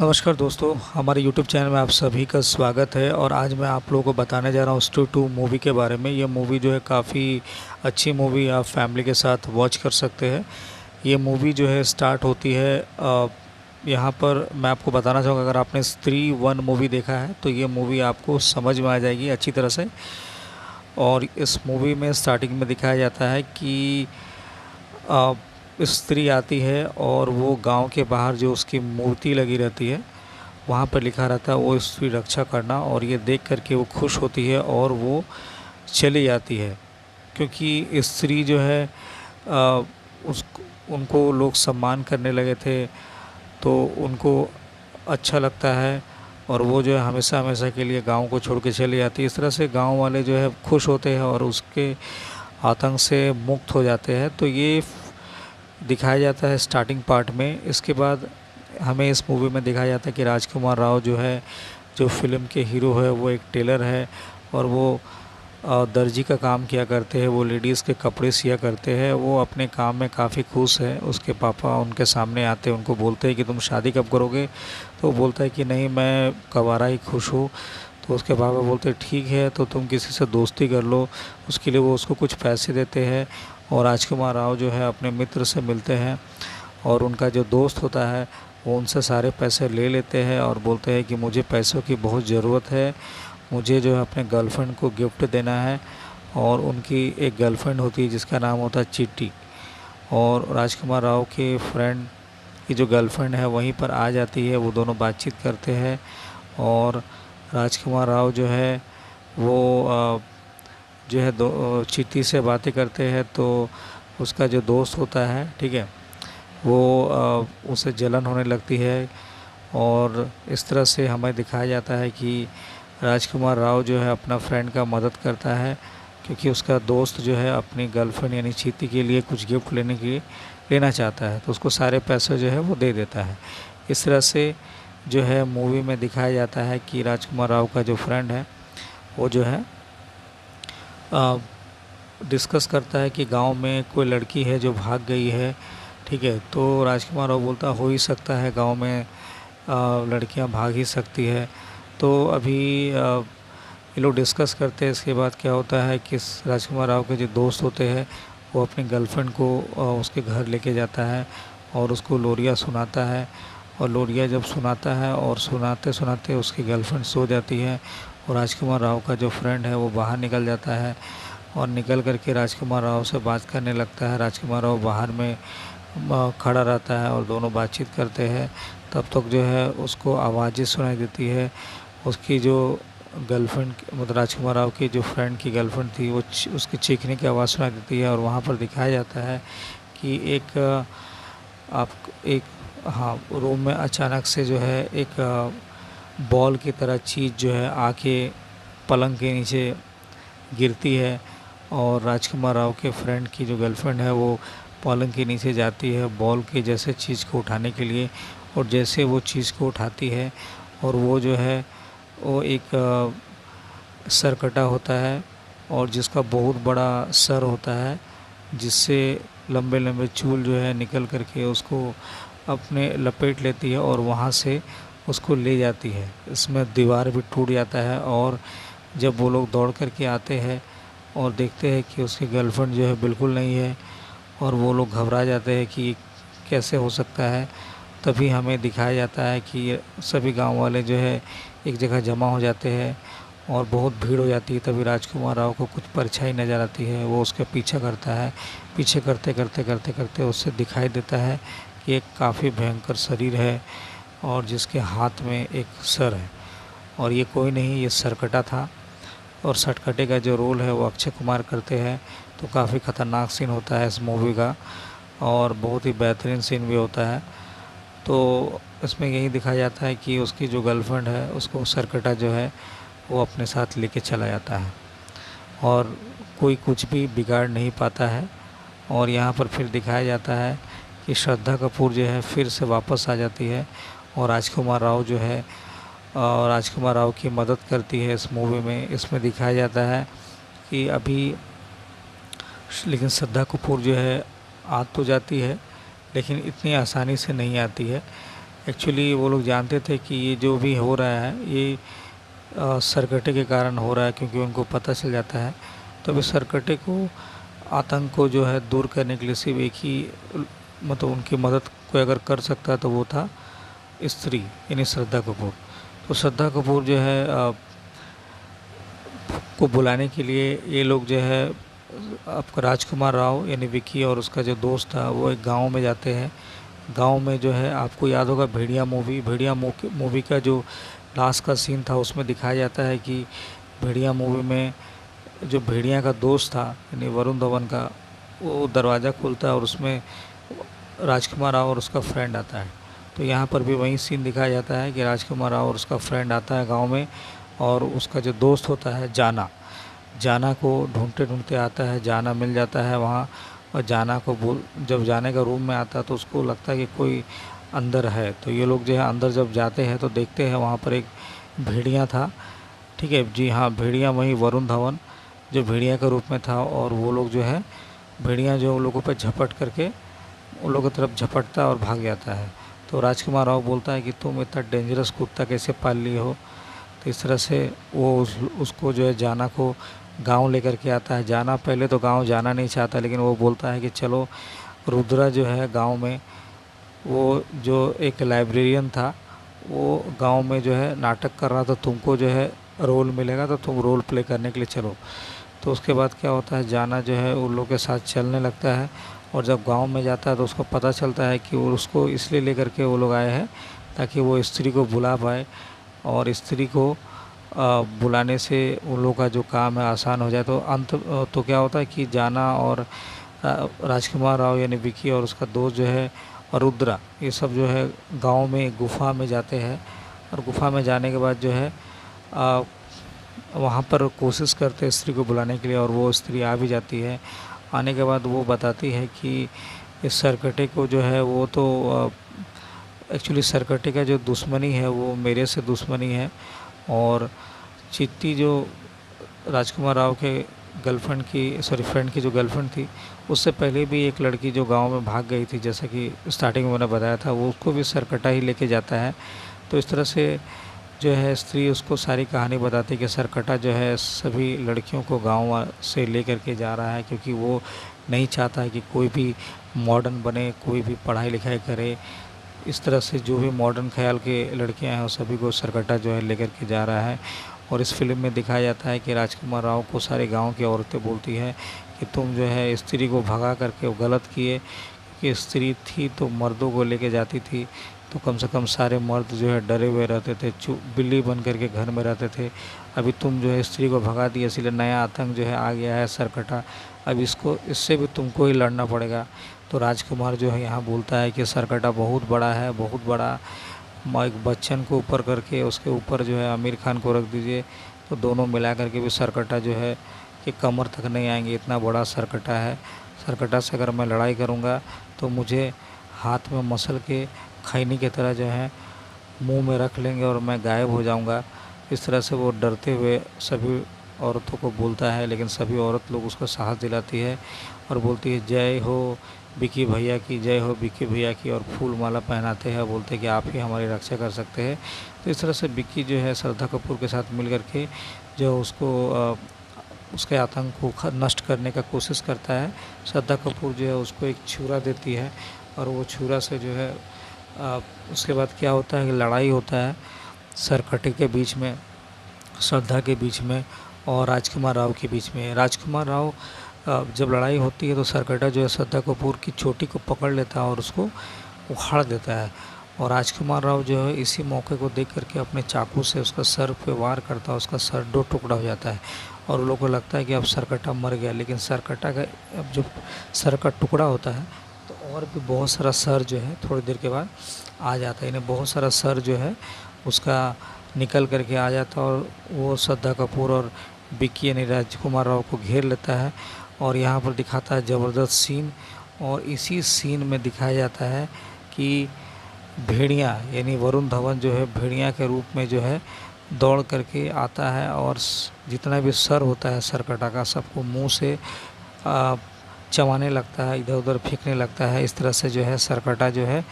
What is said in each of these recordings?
नमस्कार दोस्तों, हमारे YouTube चैनल में आप सभी का स्वागत है। और आज मैं आप लोगों को बताने जा रहा हूँ स्टू 2 मूवी के बारे में। ये मूवी जो है काफ़ी अच्छी मूवी, आप फैमिली के साथ वॉच कर सकते हैं। ये मूवी जो है स्टार्ट होती है यहाँ पर मैं आपको बताना चाहूँगा, अगर आपने स्त्री 1 मूवी देखा है तो ये मूवी आपको समझ में आ जाएगी अच्छी तरह से। और इस मूवी में स्टार्टिंग में दिखाया जाता है कि अ, स्त्री आती है और वो गांव के बाहर जो उसकी मूर्ति लगी रहती है वहाँ पर लिखा रहता है वो इसकी रक्षा करना, और ये देख करके वो खुश होती है और वो चली जाती है। क्योंकि स्त्री जो है उस उनको लोग सम्मान करने लगे थे, तो उनको अच्छा लगता है और वो जो है हमेशा हमेशा के लिए गांव को छोड़ के चली जाती है। इस तरह से गांव वाले जो है खुश होते हैं और उसके आतंक से मुक्त हो जाते हैं। तो ये दिखाया जाता है स्टार्टिंग पार्ट में। इसके बाद हमें इस मूवी में दिखाया जाता है कि राजकुमार राव जो है, जो फिल्म के हीरो है, वो एक टेलर है और वो दर्जी का काम किया करते हैं। वो लेडीज़ के कपड़े सिया करते हैं। वो अपने काम में काफ़ी खुश है। उसके पापा उनके सामने आते हैं, उनको बोलते हैं कि तुम शादी कब करोगे, तो वो बोलता है कि नहीं, मैं कवारा ही खुश हूँ। तो उसके पापा बोलते हैं ठीक है, तो तुम किसी से दोस्ती कर लो। उसके लिए वो उसको कुछ पैसे देते हैं और राजकुमार राव जो है अपने मित्र से मिलते हैं और उनका जो दोस्त होता है वो उनसे सारे पैसे ले लेते हैं और बोलते हैं कि मुझे पैसों की बहुत ज़रूरत है, मुझे जो है अपने गर्लफ्रेंड को गिफ्ट देना है। और उनकी एक गर्लफ्रेंड होती है जिसका नाम होता है चिट्टी, और राजकुमार राव के फ्रेंड की जो गर्लफ्रेंड है वहीं पर आ जाती है। वो दोनों बातचीत करते हैं और राजकुमार राव जो है वो जो है दो चिट्टी से बातें करते हैं। तो उसका जो दोस्त होता है, ठीक है, वो उसे जलन होने लगती है। और इस तरह से हमें दिखाया जाता है कि राजकुमार राव जो है अपना फ्रेंड का मदद करता है, क्योंकि उसका दोस्त जो है अपनी गर्लफ्रेंड यानी चीती के लिए कुछ गिफ्ट लेना चाहता है, तो उसको सारे पैसे जो है वो दे देता है। इस तरह से जो है मूवी में दिखाया जाता है कि राजकुमार राव का जो फ्रेंड है वो जो है डिस्कस करता है कि गांव में कोई लड़की है जो भाग गई है, ठीक है। तो राजकुमार राव बोलता हो ही सकता है, गांव में लड़कियां भाग ही सकती है। तो अभी ये लोग डिस्कस करते हैं। इसके बाद क्या होता है कि राजकुमार राव के जो दोस्त होते हैं वो अपनी गर्लफ्रेंड को उसके घर लेके जाता है और उसको लोरिया सुनाता है। और लोरिया जब सुनाता है और सुनाते सुनाते उसकी गर्लफ्रेंड सो जाती है और राजकुमार राव का जो फ्रेंड है वो बाहर निकल जाता है और निकल करके राजकुमार राव से बात करने लगता है। राजकुमार राव बाहर में खड़ा रहता है और दोनों बातचीत करते हैं। तब तक जो है उसको आवाज़ें सुनाई देती है। उसकी जो गर्लफ्रेंड, मतलब राजकुमार राव की जो फ्रेंड की गर्लफ्रेंड थी, वो उसकी चीखने की आवाज़ सुनाई देती है। और वहाँ पर दिखाया जाता है कि एक हाँ, रूम में अचानक से जो है एक बॉल की तरह चीज़ जो है आके पलंग के नीचे गिरती है और राजकुमार राव के फ्रेंड की जो गर्लफ्रेंड है वो पलंग के नीचे जाती है बॉल के जैसे चीज़ को उठाने के लिए। और जैसे वो चीज़ को उठाती है और वो जो है वो एक सरकटा होता है और जिसका बहुत बड़ा सर होता है, जिससे लंबे लंबे चूल जो है निकल करके उसको अपने लपेट लेती है और वहाँ से उसको ले जाती है। इसमें दीवार भी टूट जाता है। और जब वो लोग दौड़ करके आते हैं और देखते हैं कि उसकी गर्लफ्रेंड जो है बिल्कुल नहीं है और वो लोग घबरा जाते हैं कि कैसे हो सकता है। तभी हमें दिखाया जाता है कि सभी गांव वाले जो है एक जगह जमा हो जाते हैं और बहुत भीड़ हो जाती है। तभी राजकुमार राव को कुछ परछाई नज़र आती है। वो उसका पीछा करता है। पीछे करते करते करते करते उससे दिखाई देता है कि एक काफ़ी भयंकर शरीर है और जिसके हाथ में एक सर है। और ये कोई नहीं, ये सरकटा था। और सरकटे का जो रोल है वो अक्षय कुमार करते हैं। तो काफ़ी ख़तरनाक सीन होता है इस मूवी का और बहुत ही बेहतरीन सीन भी होता है। तो इसमें यही दिखाया जाता है कि उसकी जो गर्लफ्रेंड है उसको सरकटा जो है वो अपने साथ लेके चला जाता है और कोई कुछ भी बिगाड़ नहीं पाता है। और यहाँ पर फिर दिखाया जाता है कि श्रद्धा कपूर जो है फिर से वापस आ जाती है और राजकुमार राव जो है राजकुमार राव की मदद करती है इस मूवी में। इसमें दिखाया जाता है कि अभी लेकिन श्रद्धा कपूर जो है आ तो जाती है लेकिन इतनी आसानी से नहीं आती है। एक्चुअली वो लोग जानते थे कि ये जो भी हो रहा है ये सरकटे के कारण हो रहा है, क्योंकि उनको पता चल जाता है। तो अभी सरकटे को, आतंक को जो है दूर करने के लिए सिर्फ एक ही मतलब उनकी मदद कोई अगर कर सकता है तो वो था स्त्री, यानी श्रद्धा कपूर। तो श्रद्धा कपूर जो है को बुलाने के लिए ये लोग जो है आपका राजकुमार राव यानी विक्की और उसका जो दोस्त था वो एक गांव में जाते हैं। गांव में जो है आपको याद होगा भेड़िया मूवी का जो लास्ट का सीन था उसमें दिखाया जाता है कि भेड़िया मूवी में जो भेड़िया का दोस्त था यानी वरुण धवन का, वो दरवाज़ा खोलता है और उसमें राजकुमार राव और उसका फ्रेंड आता है। तो यहाँ पर भी वही सीन दिखाया जाता है कि राजकुमार राव और उसका फ्रेंड आता है गांव में, और उसका जो दोस्त होता है जाना को ढूंढते ढूंढते आता है। जाना मिल जाता है वहाँ, और जाना को जब जाने का रूम में आता है तो उसको लगता है कि कोई अंदर है। तो ये लोग जो है अंदर जब जाते हैं तो देखते हैं वहाँ पर एक भेड़िया था। ठीक है जी, हाँ, भेड़िया वही वरुण धवन जो भेड़िया के रूप में था, और वो लोग जो है भेड़िया जो उन लोगों पर झपट करके उन लोगों की तरफ झपटता है और भाग जाता है। तो राजकुमार राव बोलता है कि तुम इतना डेंजरस कुत्ता कैसे पाल ली हो। तो इस तरह से वो उसको जो है जाना को गांव लेकर के आता है। जाना पहले तो गांव जाना नहीं चाहता, लेकिन वो बोलता है कि चलो, रुद्रा जो है गांव में, वो जो एक लाइब्रेरियन था, वो गांव में जो है नाटक कर रहा था, तुमको जो है रोल मिलेगा तो तुम रोल प्ले करने के लिए चलो। तो उसके बाद क्या होता है, जाना जो है उन लोग के साथ चलने लगता है, और जब गांव में जाता है तो उसको पता चलता है कि वो उसको इसलिए लेकर के वो लोग आए हैं ताकि वो स्त्री को बुला पाए, और स्त्री को बुलाने से उन लोगों का जो काम है आसान हो जाए। तो क्या होता है कि जाना और राजकुमार राव यानी विक्की और उसका दोस्त जो है और रुद्रा, ये सब जो है गांव में गुफा में जाते हैं, और गुफा में जाने के बाद जो है वहाँ पर कोशिश करते हैं स्त्री को बुलाने के लिए, और वो स्त्री आ भी जाती है। आने के बाद वो बताती है कि इस सरकटे को जो है वो तो एक्चुअली सरकटे का जो दुश्मनी है वो मेरे से दुश्मनी है, और चित्ती जो राजकुमार राव के फ्रेंड की जो गर्लफ्रेंड थी, उससे पहले भी एक लड़की जो गांव में भाग गई थी, जैसा कि स्टार्टिंग में मैंने बताया था, वो उसको भी सरकटा ही लेके जाता है। तो इस तरह से जो है स्त्री उसको सारी कहानी बताती है कि सरकटा जो है सभी लड़कियों को गांव से लेकर के जा रहा है, क्योंकि वो नहीं चाहता है कि कोई भी मॉडर्न बने, कोई भी पढ़ाई लिखाई करे। इस तरह से जो भी मॉडर्न ख्याल के लड़कियां हैं वो सभी को सरकटा जो है लेकर के जा रहा है। और इस फिल्म में दिखाया जाता है कि राजकुमार राव को सारे गांव की औरतें बोलती है कि तुम जो है स्त्री को भगा करके वो गलत किए, कि स्त्री थी तो मर्दों को लेके जाती थी, तो कम से कम सारे मर्द जो है डरे हुए रहते थे, बिल्ली बन करके घर में रहते थे। अभी तुम जो है स्त्री को भगा दिए, इसलिए नया आतंक जो है आ गया है सरकटा, अब इससे भी तुमको ही लड़ना पड़ेगा। तो राजकुमार जो है यहाँ बोलता है कि सरकटा बहुत बड़ा है, बहुत बड़ा, एक बच्चन को ऊपर करके उसके ऊपर जो है आमिर खान को रख दीजिए, तो दोनों मिला करके भी सरकटा जो है कि कमर तक नहीं आएंगे, इतना बड़ा सरकटा है। सरकटा से अगर मैं लड़ाई करूँगा तो मुझे हाथ में मसल के खैनी की तरह जो है मुंह में रख लेंगे और मैं गायब हो जाऊंगा। इस तरह से वो डरते हुए सभी औरतों को बोलता है, लेकिन सभी औरत लोग उसको साहस दिलाती है और बोलती है जय हो विक्की भैया की, जय हो विक्की भैया की, और फूल माला पहनाते हैं, बोलते हैं कि आप ही हमारी रक्षा कर सकते हैं। तो इस तरह से विक्की जो है श्रद्धा कपूर के साथ मिल करके जो उसके आतंक को नष्ट करने का कोशिश करता है। श्रद्धा कपूर जो है उसको एक छुरा देती है, और वो छुरा से जो है उसके बाद क्या होता है कि लड़ाई होता है सरकटे के बीच में, श्रद्धा के बीच में और राजकुमार राव के बीच में। राजकुमार राव जब लड़ाई होती है तो सरकटा जो है श्रद्धा कपूर की चोटी को पकड़ लेता है और उसको उखाड़ देता है, और राजकुमार राव जो है इसी मौके को देख करके अपने चाकू से उसका सर पे वार करता है, उसका सर दो टुकड़ा हो जाता है, और उन लोगों को लगता है कि अब सरकटा मर गया। लेकिन सरकटा का अब जो सर का टुकड़ा होता है तो और भी बहुत सारा सर जो है थोड़ी देर के बाद आ जाता है, इन्हें बहुत सारा सर जो है उसका निकल करके आ जाता है, और वो श्रद्धा कपूर और विक्की यानी राजकुमार राव को घेर लेता है। और यहाँ पर दिखाता है ज़बरदस्त सीन, और इसी सीन में दिखाया जाता है कि भेड़िया यानी वरुण धवन जो है भेड़िया के रूप में जो है दौड़ करके आता है, और जितना भी सर होता है सरकटा का सबको मुंह से चबाने लगता है, इधर उधर फेंकने लगता है। इस तरह से जो है सरकटा जो है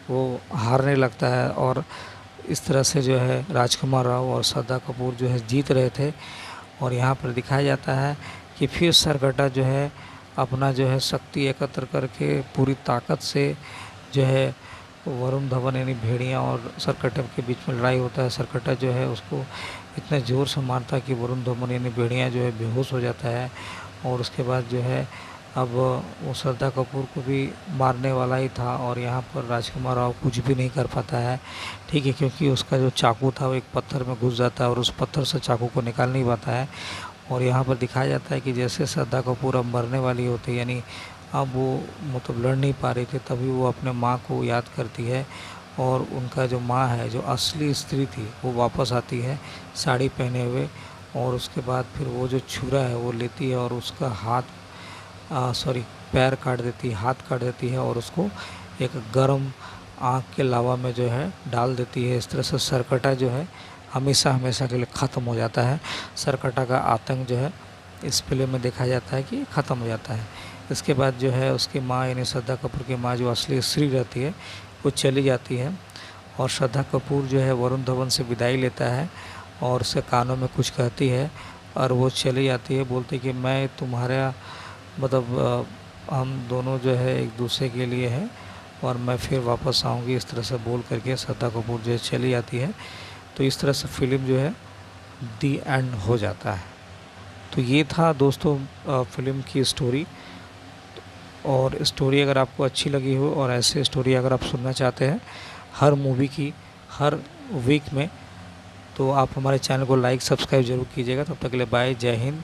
वो हारने लगता है और इस तरह से जो है राजकुमार राव और श्रद्धा कपूर जो है जीत रहे थे। और यहाँ पर दिखाया जाता है कि फिर सरकटा जो है अपना जो है शक्ति एकत्र करके पूरी ताकत से जो है वरुण धवन यानी भेड़िया और सरकटा के बीच में लड़ाई होता है। सरकटा जो है उसको इतने ज़ोर से मारता है कि वरुण धवन यानी भेड़िया जो है बेहोश हो जाता है। और उसके बाद जो है अब वो श्रद्धा कपूर को भी मारने वाला ही था और यहाँ पर राजकुमार राव कुछ भी नहीं कर पाता है, ठीक है, क्योंकि उसका जो चाकू था वो एक पत्थर में घुस जाता है और उस पत्थर से चाकू को निकाल नहीं पाता है। और यहाँ पर दिखाया जाता है कि जैसे श्रद्धा कपूर अब मरने वाली होती है, यानी अब वो मतलब लड़ नहीं पा रही थी, तभी वो अपने माँ को याद करती है और उनका जो माँ है, जो असली स्त्री थी, वो वापस आती है साड़ी पहने हुए। और उसके बाद फिर वो जो छुरा है वो लेती है और उसका पैर काट देती है, हाथ काट देती है और उसको एक गर्म आग के लावा में जो है डाल देती है। इस तरह से सरकटा जो है हमेशा हमेशा के लिए ख़त्म हो जाता है। सरकटा का आतंक जो है इस फिल्म में देखा जाता है कि ख़त्म हो जाता है। इसके बाद जो है उसकी माँ यानी श्रद्धा कपूर की माँ जो असली स्त्री रहती है वो चली जाती है और श्रद्धा कपूर जो है वरुण धवन से विदाई लेता है और उसके कानों में कुछ कहती है और वो चली जाती है, बोलती कि मैं तुम्हारा मतलब हम दोनों जो है एक दूसरे के लिए हैं और मैं फिर वापस आऊँगी। इस तरह से बोल करके श्रद्धा कपूर जो है चली जाती है। तो इस तरह से फिल्म जो है दी एंड हो जाता है। तो ये था दोस्तों फिल्म की स्टोरी। और स्टोरी अगर आपको अच्छी लगी हो और ऐसे स्टोरी अगर आप सुनना चाहते हैं हर मूवी की हर वीक में, तो आप हमारे चैनल को लाइक सब्सक्राइब जरूर कीजिएगा। तब तक के लिए बाय, जय हिंद।